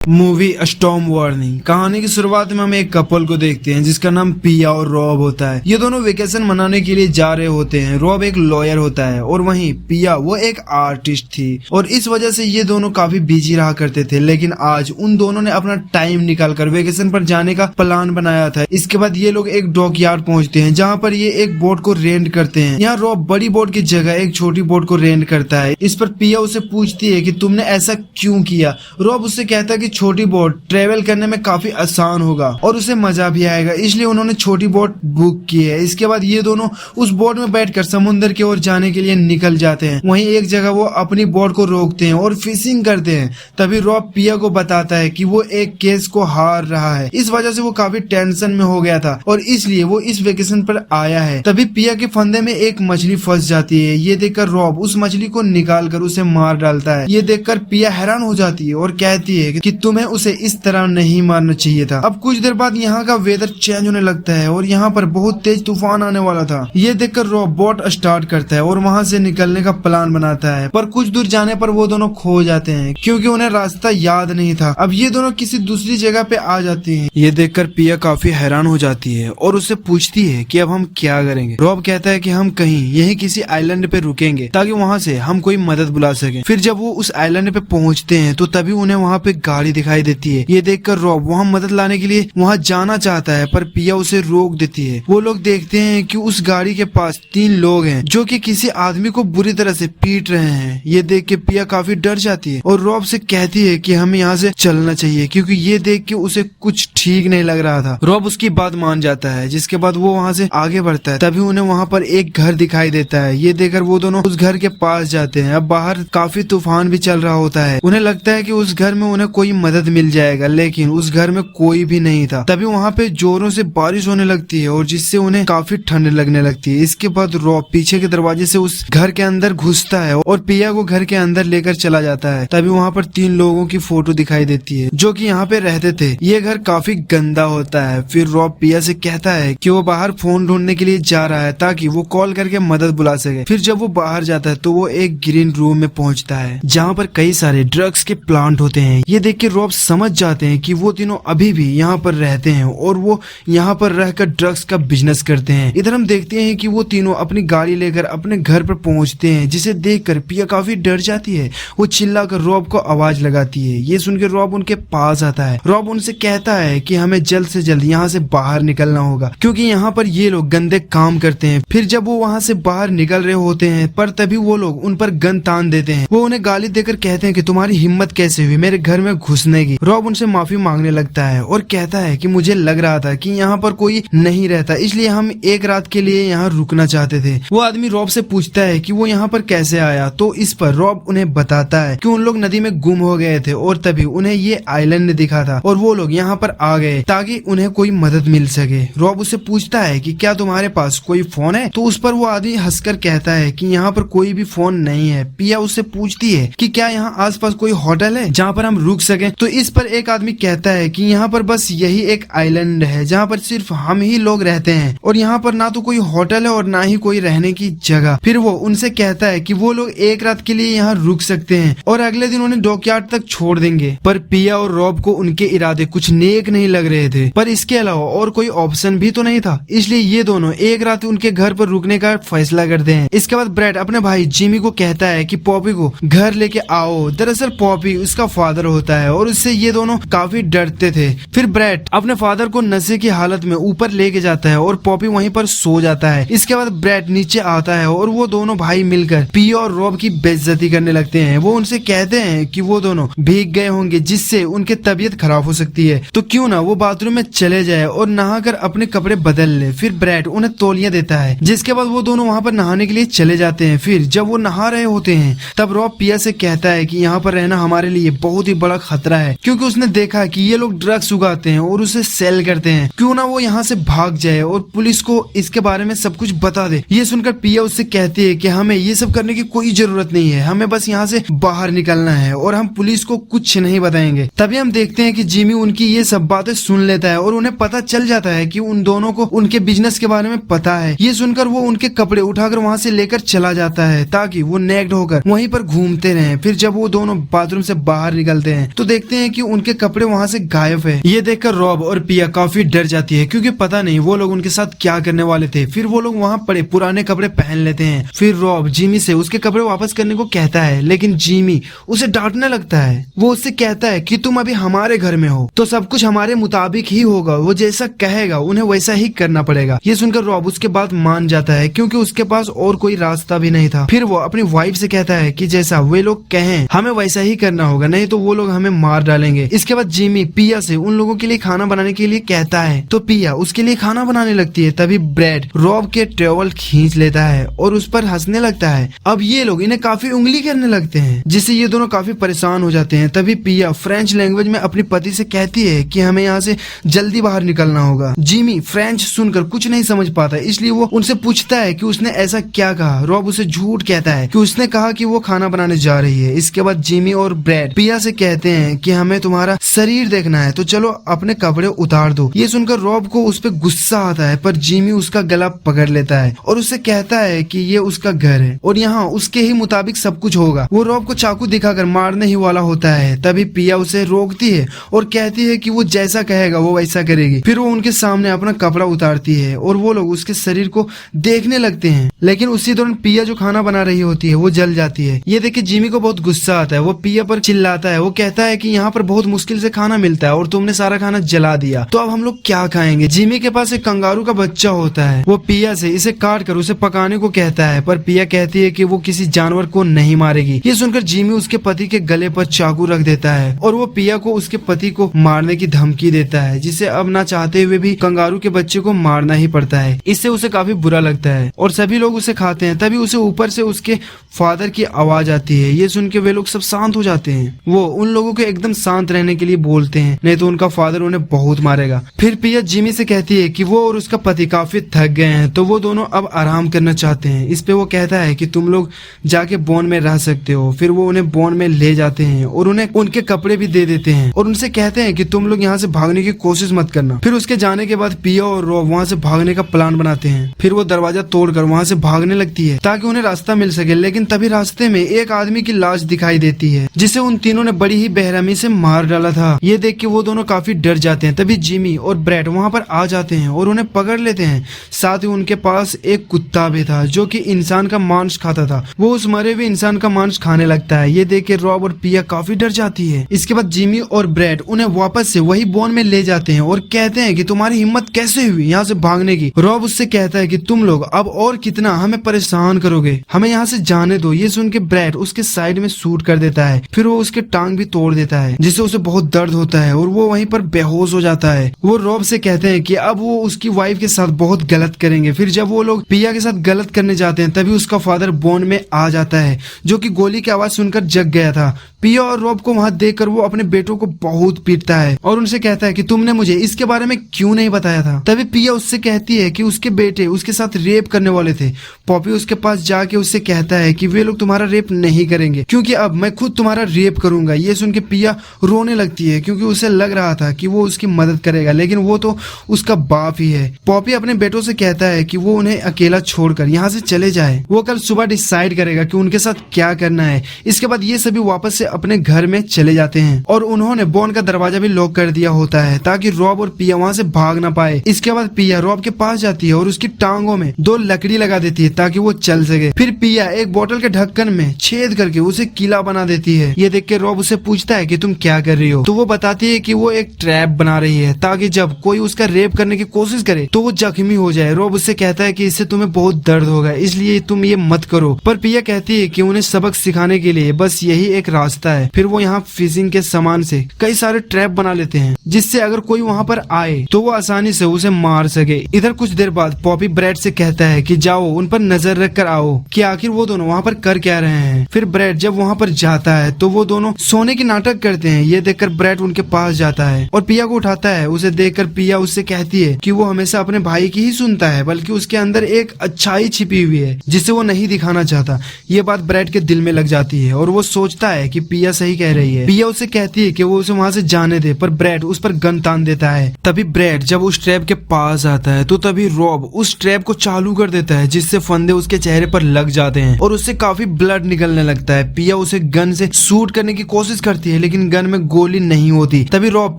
Movie storm warning. कहानी की शुरुआत में हम एक कपल को देखते हैं जिसका नाम पिया और रॉब होता है। ये दोनों वेकेशन मनाने के लिए जा रहे होते हैं। रॉब एक लॉयर होता है और वहीं पिया वो एक आर्टिस्ट थी और इस वजह से ये दोनों काफी बिजी रहा करते थे। लेकिन आज उन दोनों ने अपना टाइम निकालकर वेकेशन पर जाने का प्लान बनाया था। इसके बाद ये लोग एक डॉकयार्ड पहुंचते हैं जहाँ पर ये एक बोट को रेंट करते हैं। यहाँ रॉब बड़ी बोट की जगह एक छोटी बोट को रेंट करता है। इस पर पिया उसे पूछती है कि तुमने ऐसा क्यों किया। रॉब उससे कहता है कि छोटी बोट ट्रेवल करने में काफी आसान होगा और उसे मजा भी आएगा, इसलिए उन्होंने छोटी बोट बुक की है। इसके बाद ये दोनों उस बोट में बैठकर समुद्र की ओर जाने के लिए निकल जाते हैं। वहीं एक जगह वो अपनी बोट को रोकते हैं और फिशिंग करते हैं। तभी रॉब पिया को बताता है कि वो एक केस को हार रहा है। इस वजह से वो काफी टेंशन में हो गया था और इसलिए वो इस वेकेशन पर आया है। तभी पिया के फंदे में एक मछली फंस जाती है। ये देखकर रॉब उस मछली को निकालकर उसे मार डालता है। ये देखकर पिया हैरान हो जाती है और कहती है कि तुम्हें उसे इस तरह नहीं मारना चाहिए था। अब कुछ देर बाद यहाँ का वेदर चेंज होने लगता है और यहाँ पर बहुत तेज तूफान आने वाला था। ये देखकर रॉब बोट स्टार्ट करता है और वहाँ से निकलने का प्लान बनाता है, पर कुछ दूर जाने पर वो दोनों खो जाते हैं क्योंकि उन्हें रास्ता याद नहीं था। अब ये दोनों किसी दूसरी जगह पे आ जाती हैं। ये देखकर पिया काफी हैरान हो जाती है और उससे पूछती है कि अब हम क्या करेंगे। रॉब कहता है कि हम कहीं यही किसी आइलैंड पे रुकेंगे ताकि वहाँ से हम कोई मदद बुला सके। फिर जब वो उस आइलैंड पे पहुँचते हैं तो तभी उन्हें वहाँ पे गाड़ी दिखाई देती है। ये देखकर रॉब वहाँ मदद लाने के लिए वहाँ जाना चाहता है, पर पिया उसे रोक देती है। वो लोग देखते हैं कि उस गाड़ी के पास 3 लोग हैं जो कि किसी आदमी को बुरी तरह से पीट रहे हैं। ये देख के पिया काफी डर जाती है और रॉब से कहती है कि हमें यहाँ से चलना चाहिए क्योंकि ये देख के उसे कुछ ठीक नहीं लग रहा था। रॉब उसकी बात मान जाता है, जिसके बाद वो वहाँ से आगे बढ़ता है। तभी उन्हें वहाँ पर एक घर दिखाई देता है। ये देखकर वो दोनों उस घर के पास जाते हैं। अब बाहर काफी तूफान भी चल रहा होता है। उन्हें लगता है कि उस घर में उन्हें कोई मदद मिल जाएगा, लेकिन उस घर में कोई भी नहीं था। तभी वहाँ पे जोरों से बारिश होने लगती है और जिससे उन्हें काफी ठंड लगने लगती है। इसके बाद रॉब पीछे के दरवाजे से उस घर के अंदर घुसता है और पिया को घर के अंदर लेकर चला जाता है। तभी वहाँ पर 3 लोगों की फोटो दिखाई देती है जो कि यहाँ पे रहते थे। ये घर काफी गंदा होता है। फिर रॉब पिया से कहता है कि वो बाहर फोन ढूंढने के लिए जा रहा है ताकि वो कॉल करके मदद बुला सके। फिर जब वो बाहर जाता है तो वो एक ग्रीन रूम में पहुंचता है जहाँ पर कई सारे ड्रग्स के प्लांट होते हैं। ये देख के रॉब समझ जाते हैं कि वो तीनों अभी भी यहाँ पर रहते हैं और वो यहाँ पर रहकर ड्रग्स का बिजनेस करते हैं। इधर हम देखते हैं कि वो तीनों अपनी गाड़ी लेकर अपने घर पर पहुंचते हैं, जिसे देखकर पिया काफी डर जाती है। वो चिल्लाकर रॉब को आवाज लगाती है। ये सुनकर रॉब उनके पास आता है। रॉब उनसे कहता है कि हमें जल्द से जल्द यहाँ से बाहर निकलना होगा क्योंकि यहाँ पर ये लोग गंदे काम करते हैं। फिर जब वो वहाँ से बाहर निकल रहे होते हैं पर तभी वो लोग उन पर गन तान देते हैं। वो उन्हें गाली देकर कहते हैं कि तुम्हारी हिम्मत कैसे हुई मेरे घर में घुसने की। रॉब उनसे माफी मांगने लगता है और कहता है कि मुझे लग रहा था कि यहाँ पर कोई नहीं रहता, इसलिए हम एक रात के लिए यहाँ रुकना चाहते थे। वो आदमी रॉब से पूछता है कि वो यहाँ पर कैसे आया, तो इस पर रॉब उन्हें बताता है कि उन लोग नदी में गुम हो गए थे और तभी उन्हें ये आइलैंड दिखा था और वो लोग यहाँ पर आ गए ताकि उन्हें कोई मदद मिल सके। रॉब उससे पूछता है कि क्या तुम्हारे पास कोई फोन है, तो उस पर वो आदमी हंसकर कहता है कि यहाँ पर कोई भी फोन नहीं है। पिया उससे पूछती है कि क्या यहाँ आसपास कोई होटल है जहाँ पर हम रुक सके, तो इस पर एक आदमी कहता है कि यहाँ पर बस यही एक आइलैंड है जहाँ पर सिर्फ हम ही लोग रहते हैं और यहाँ पर ना तो कोई होटल है और ना ही कोई रहने की जगह। फिर वो उनसे कहता है कि वो लोग एक रात के लिए यहाँ रुक सकते हैं और अगले दिन उन्हें डॉकयार्ड तक छोड़ देंगे। पर पिया और रॉब को उनके इरादे कुछ नेक नहीं लग रहे थे, पर इसके अलावा और कोई ऑप्शन भी तो नहीं था, इसलिए ये दोनों एक रात उनके घर पर रुकने का फैसला करते हैं। इसके बाद ब्रैड अपने भाई जिमी को कहता है कि पॉपी को घर लेके आओ। दरअसल पॉपी उसका फादर होता है और उससे ये दोनों काफी डरते थे। फिर ब्रैड अपने फादर को नशे की हालत में ऊपर लेके जाता है और पॉपी वहीं पर सो जाता है। इसके बाद ब्रैड नीचे आता है और वो दोनों भाई मिलकर पिया और रॉब की बेइज्जती करने लगते हैं। वो उनसे कहते हैं कि वो दोनों भीग गए होंगे जिससे उनकी तबीयत खराब हो सकती है, तो क्यों ना वो बाथरूम में चले जाए और नहाकर अपने कपड़े बदल ले। फिर ब्रैड उन्हें तौलिया देता है, जिसके बाद वो दोनों वहाँ पर नहाने के लिए चले जाते हैं। फिर जब वो नहा रहे होते हैं तब रॉब पिया से कहता है कि यहाँ पर रहना हमारे लिए बहुत ही बड़ा खतरा है क्योंकि उसने देखा कि ये लोग ड्रग्स उगाते हैं और उसे सेल करते हैं। क्यों ना वो यहाँ से भाग जाए और पुलिस को इसके बारे में सब कुछ बता दे। ये सुनकर पिया उससे कहती है कि हमें ये सब करने की कोई जरूरत नहीं है, हमें बस यहाँ से बाहर निकलना है और हम पुलिस को कुछ नहीं बताएंगे। तभी हम देखते हैं कि जिमी उनकी ये सब बातें सुन लेता है और उन्हें पता चल जाता है कि उन दोनों को उनके बिजनेस के बारे में पता है। ये सुनकर वो उनके कपड़े उठाकर वहाँ से लेकर चला जाता है ताकि वो नेक्ड होकर वहीं पर घूमते रहे। फिर जब वो दोनों बाथरूम से बाहर निकलते हैं तो देखते हैं कि उनके कपड़े वहाँ से गायब है। ये देखकर रॉब और पिया काफी डर जाती है क्योंकि पता नहीं वो लोग उनके साथ क्या करने वाले थे। फिर वो लोग वहाँ पड़े पुराने कपड़े पहन लेते हैं। फिर रॉब जिमी से उसके कपड़े वापस करने को कहता है, लेकिन जिमी उसे डांटने लगता है। वो उससे कहता है कि तुम अभी हमारे घर में हो तो सब कुछ हमारे मुताबिक ही होगा, वो जैसा कहेगा उन्हें वैसा ही करना पड़ेगा। ये सुनकर रॉब उसके बात मान जाता है क्योंकि उसके पास और कोई रास्ता भी नहीं था। फिर वो अपनी वाइफ से कहता है कि जैसा वे लोग कहें हमें वैसा ही करना होगा, नहीं तो वो लोग हमें मार डालेंगे। इसके बाद जिमी पिया से उन लोगों के लिए खाना बनाने के लिए कहता है तो पिया उसके लिए खाना बनाने लगती है। तभी ब्रैड रॉब के टॉवल खींच लेता है और उस पर हंसने लगता है। अब ये लोग इन्हें काफी उंगली करने लगते हैं जिससे ये दोनों काफी परेशान हो जाते हैं। तभी पिया फ्रेंच लैंग्वेज में अपने पति से कहती है कि हमें यहाँ से जल्दी बाहर निकलना होगा। जिमी फ्रेंच सुनकर कुछ नहीं समझ पाता, इसलिए वो उनसे पूछता है कि उसने ऐसा क्या कहा। रॉब उसे झूठ कहता है कि उसने कहा कि वो खाना बनाने जा रही है। इसके बाद जिमी और ब्रैड पिया से कहते हैं कि हमें तुम्हारा शरीर देखना है तो चलो अपने कपड़े उतार दो। ये सुनकर रॉब को उस पर गुस्सा आता है, पर जिमी उसका गला पकड़ लेता है और उससे कहता है कि ये उसका घर है और यहाँ उसके ही मुताबिक सब कुछ होगा। वो रॉब को चाकू दिखाकर मारने ही वाला होता है। तभी पिया उसे रोकती है और कहती है कि वो जैसा कहेगा वो वैसा करेगी। फिर वो उनके सामने अपना कपड़ा उतारती है और वो लोग उसके शरीर को देखने लगते हैं, लेकिन उसी दौरान पिया जो खाना बना रही होती है वो जल जाती है। ये देख के जिमी को बहुत गुस्सा आता है। वो पिया पर चिल्लाता है। वो कहता है कि यहाँ पर बहुत मुश्किल से खाना मिलता है और तुमने सारा खाना जला दिया, तो अब हम लोग क्या खाएंगे। जिमी के पास एक कंगारू का बच्चा होता है। वो पिया से इसे काट कर उसे पकाने को कहता है, पर पिया कहती है कि वो किसी जानवर को नहीं मारेगी। ये सुनकर जिमी उसके पति के गले पर चाकू रख देता है और वो पिया को उसके पति को मारने की धमकी देता है, जिसे अब ना चाहते हुए भी कंगारू के बच्चे को मारना ही पड़ता है। इससे उसे काफी बुरा लगता है और सभी लोग उसे खाते हैं। तभी उसे ऊपर से उसके फादर की आवाज आती है। ये सुन के वे लोग सब शांत हो जाते हैं। वो उन लोगों को एकदम शांत रहने के लिए बोलते हैं, नहीं तो उनका फादर उन्हें बहुत मारेगा। फिर पिया जिमी से कहती है कि वो और उसका पति काफी थक गए हैं तो वो दोनों अब आराम करना चाहते हैं। इस पे वो कहता है कि तुम लोग जाके बोन में रह सकते हो। फिर वो उन्हें बोन में ले जाते हैं और उन्हें उनके कपड़े भी दे देते हैं और उनसे कहते हैं कि तुम लोग यहाँ से भागने की कोशिश मत करना। फिर उसके जाने के बाद पिया और रॉब वहाँ से भागने का प्लान बनाते हैं। फिर वो दरवाजा तोड़कर वहाँ से भागने लगती है ताकि उन्हें रास्ता मिल सके, लेकिन तभी रास्ते में एक आदमी की लाश दिखाई देती है जिसे उन तीनों ने बड़ी ही बेरहमी से मार डाला था। ये देख के वो दोनों काफी डर जाते हैं। तभी जिमी और ब्रैड वहाँ पर आ जाते हैं और उन्हें पकड़ लेते हैं। साथ ही उनके पास एक कुत्ता भी था जो कि इंसान का मांस खाता था। वो उस मरे हुए इंसान का मांस खाने लगता है। ये देख के रॉब और पिया काफी डर जाती है। इसके बाद जिमी और ब्रैड उन्हें वापस से वही बोन में ले जाते हैं और कहते हैं कि तुम्हारी हिम्मत कैसे हुई यहाँ से भागने की। रॉब उससे कहता है कि तुम लोग अब और कितना हमें परेशान करोगे, हमें यहाँ से जाने दो। ये सुन के ब्रैड उसके साइड में शूट कर देता है। फिर वो उसके टांग भी तोड़ देता है जिससे उसे बहुत दर्द होता है और वो वहीं पर बेहोश हो जाता है। वो रॉब से कहते हैं कि अब वो उसकी वाइफ के साथ बहुत गलत करेंगे। फिर जब वो लोग पिया के साथ गलत करने जाते हैं तभी उसका फादर बोन में आ जाता है जो कि गोली की आवाज सुनकर जग गया था। पिया और रॉब को वहां देखकर वो अपने बेटों को बहुत पीटता है और उनसे कहता है कि तुमने मुझे इसके बारे में क्यों नहीं बताया था। तभी पिया उससे कहती है कि उसके बेटे उसके साथ रेप करने वाले थे। पॉपी उसके पास जाके उससे कहता है कि वे लोग तुम्हारा रेप नहीं करेंगे क्योंकि अब मैं खुद तुम्हारा रेप करूंगा। ये सुन के पिया रोने लगती है क्योंकि उसे लग रहा था कि वो उसकी मदद करेगा, लेकिन वो तो उसका बाप ही है। पॉपी अपने बेटों से कहता है कि वो उन्हें अकेला छोड़कर यहाँ से चले जाए। वो कल सुबह डिसाइड करेगा कि उनके साथ क्या करना है। इसके बाद ये सभी वापस से अपने घर में चले जाते हैं और उन्होंने बोन का दरवाजा भी लॉक कर दिया होता है ताकि रॉब और पिया वहाँ से भाग ना पाए। इसके बाद पिया रॉब के पास जाती है और उसकी टांगों में 2 लकड़ी लगा देती है ताकि वो चल सके। फिर पिया एक बोतल के ढक्कन में छेद करके उसे किला बना देती है। ये देख के रॉब उसे पूछता है कि तुम क्या कर रही हो, तो वो बताती है कि वो एक ट्रैप बना रही है ताकि जब कोई उसका रेप करने की कोशिश करे तो वो जख्मी हो जाए। रॉब उससे कहता है कि इससे तुम्हें बहुत दर्द होगा, इसलिए तुम ये मत करो। पर पिया कहती है कि उन्हें सबक सिखाने के लिए बस यही एक रास्ता है। फिर वो यहाँ फिशिंग के सामान से कई सारे ट्रैप बना लेते हैं जिससे अगर कोई वहाँ पर आए तो वो आसानी से उसे मार सके। इधर कुछ देर बाद पॉपी ब्रैड से कहता है कि जाओ उन पर नजर रख कर आओ कि आखिर वो दोनों वहाँ पर कर क्या रहे हैं। फिर ब्रैड जब वहाँ पर जाता है तो वो दोनों सोने की नाटक करते हैं। ये देखकर ब्रैड उनके पास जाता है और पिया को उठाता है। उसे देखकर पिया उससे कहती है कि वो हमेशा अपने भाई की ही सुनता है, बल्कि उसके अंदर एक अच्छाई छिपी हुई है जिसे वो नहीं दिखाना चाहता। ये बात ब्रैड के दिल में लग जाती है और वो सोचता है कि पिया सही कह रही है। पिया उससे कहती है कि वो उसे वहाँ से जाने दे, पर ब्रैड उस पर गन तान देता है। तभी ब्रैड जब उस ट्रैप के पास आता है तो तभी रॉब उस ट्रैप को चालू कर देता है जिससे फंदे उसके चेहरे पर लग जाते हैं और उससे काफी ब्लड निकलने लगता है। पिया उसे गन से शूट करने की कोशिश करती है लेकिन गन में गोली नहीं होती। तभी रॉब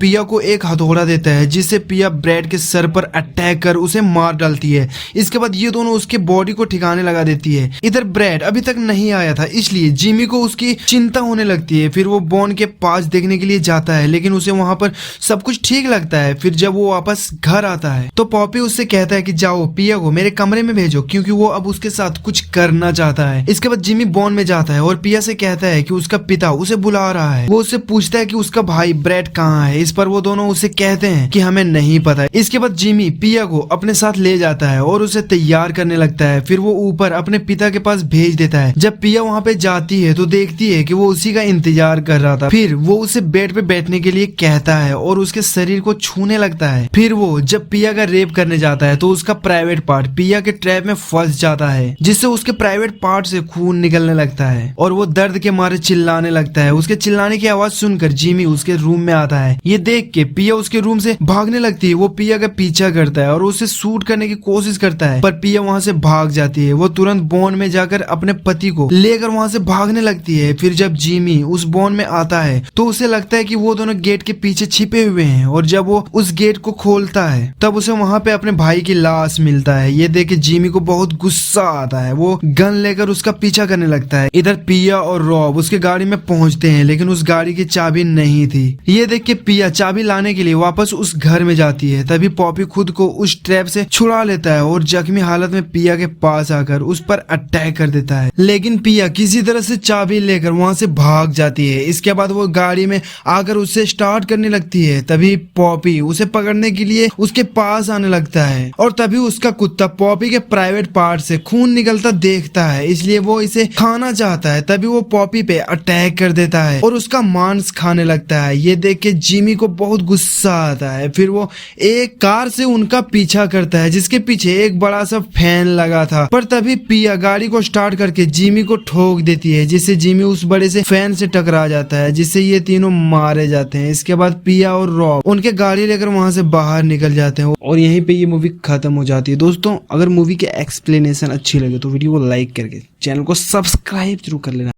पिया को एक हथौड़ा देता है जिससे पिया ब्रैड के सर पर अटैक कर उसे मार डालती है। इसके बाद ये दोनों उसके बॉडी को ठिकाने लगा देती है। इधर ब्रैड अभी तक नहीं आया था, इसलिए जिमी को उसकी चिंता होने लगती है। फिर वो बॉन के पास देखने के लिए जाता है, लेकिन उसे वहां पर सब कुछ ठीक लगता है। फिर जब वो वापस घर आता है तो पॉपी उससे कहता है कि जाओ पिया को मेरे कमरे में भेजो, क्योंकि वो अब उसके साथ कुछ करना चाहता है। इसके बाद जिमी बॉन में जाता है और पिया से कहता है कि उसका पिता उसे बुला रहा है। वो उससे पूछता है कि उसका भाई ब्रैड कहाँ है। इस पर वो दोनों उसे कहते हैं कि हमें नहीं पता। इसके बाद जिमी पिया को अपने साथ ले जाता है और उसे तैयार करने लगता है। फिर वो ऊपर अपने पिता के पास भेज देता है। जब पिया वहाँ पे जाती है तो देखती है कि वो उसी का इंतजार कर रहा था। फिर वो उसे बेड पे बैठने के लिए कहता है और उसके शरीर को छूने लगता है। फिर वो जब पिया का रेप करने जाता है तो उसका प्राइवेट पार्ट पिया के ट्रैप में फंस जाता है, जिससे उसके प्राइवेट पार्ट से खून निकलने लगता है और वो दर्द के मारे चिल्लाने लगता है। उसके चिल्लाने की आवाज सुनकर जिमी उसके रूम में आता है। ये देख के पिया उसके रूम से भागने लगती है। वो पिया का पीछा करता है और उसे शूट करने की कोशिश करता है, पर पिया वहाँ से भाग जाती है। वो तुरंत बॉन में जाकर अपने पति को लेकर वहाँ से भागने लगती है। फिर जब जिमी उस बॉन में आता है तो उसे लगता है कि वो दोनों गेट के पीछे छिपे हुए हैं, और जब वो उस गेट को खोलता है तब उसे वहाँ पे अपने भाई की लाश मिलता है। ये देख के जिमी को बहुत गुस्सा आता है। वो गन लेकर उसका पीछा करने लगता है। इधर पिया और रॉब उसके गाड़ी में पहुंचते हैं, लेकिन उस गाड़ी की चाबी नहीं थी। ये देख के पिया चाबी लाने के लिए वापस उस घर में जाती है। तभी पॉपी खुद को उस ट्रैप से छुड़ा लेता है और जख्मी हालत में पिया के पास आकर उस पर अटैक कर देता है, लेकिन पिया किसी तरह से चाबी लेकर वहां से भाग जाती है। इसके बाद वो गाड़ी में आकर उससे स्टार्ट करने लगती है। तभी पॉपी उसे पकड़ने के लिए उसके पास आने लगता है और तभी उसका कुत्ता पॉपी के प्राइवेट पार्ट से खून निकलता देखता है, इसलिए वो इसे खाना चाहता है। तभी वो पॉपी पे अटैक कर देता है और उसका मांस खाने लगता है। ये देख के जिमी को बहुत गुस्सा आता है। फिर वो एक कार से उनका पीछा करता है जिसके पीछे एक बड़ा सा फैन लगा था, पर तभी पिया गाड़ी को स्टार्ट करके जिमी को ठोक देती है, जिससे जिमी उस बड़े से फैन से टकरा जाता है, जिससे ये तीनों मारे जाते हैं। इसके बाद पिया और रॉब उनके गाड़ी लेकर वहां से बाहर निकल जाते हैं और यहीं पे ये मूवी खत्म हो जाती है। दोस्तों अगर मूवी की एक्सप्लेनेशन अच्छी लगे तो वीडियो को लाइक करके चैनल को सब्सक्राइब जरूर कर लेना।